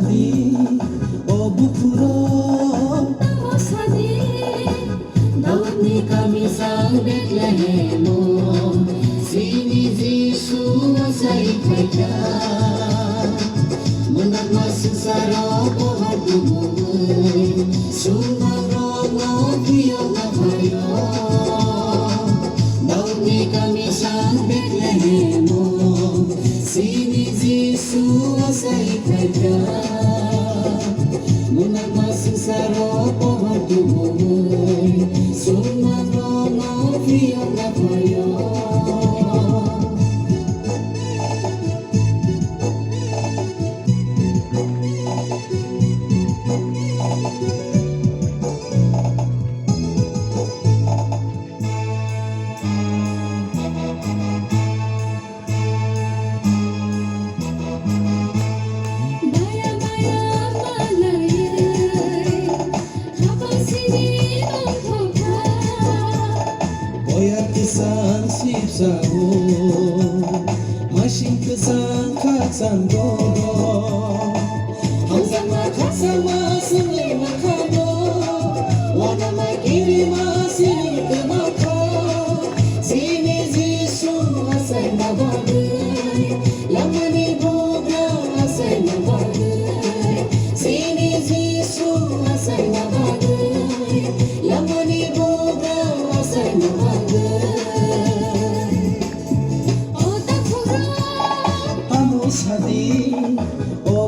hadi o bukuro Tamos hadi Daud ni kami sang Bethlehem Sini Yesus sa ikaya Menagmas sengsara pohon tubuh Sumaro kiyo na kayo Daud ni kami sang Bethlehem Sini Yesus sa ikaya Menagmas sengsara pohon tubuh Sumaro kiyo na kayo boyar kesan sip sawo masing kesan kaksan dodo Hansama kasama sini makano Wana makiri masini kemaka Sini zisu asay nabagay Lamani boga asay nabagay Sini zisu asay nabagay Lamani boga asay nabagay O takura amos hadi o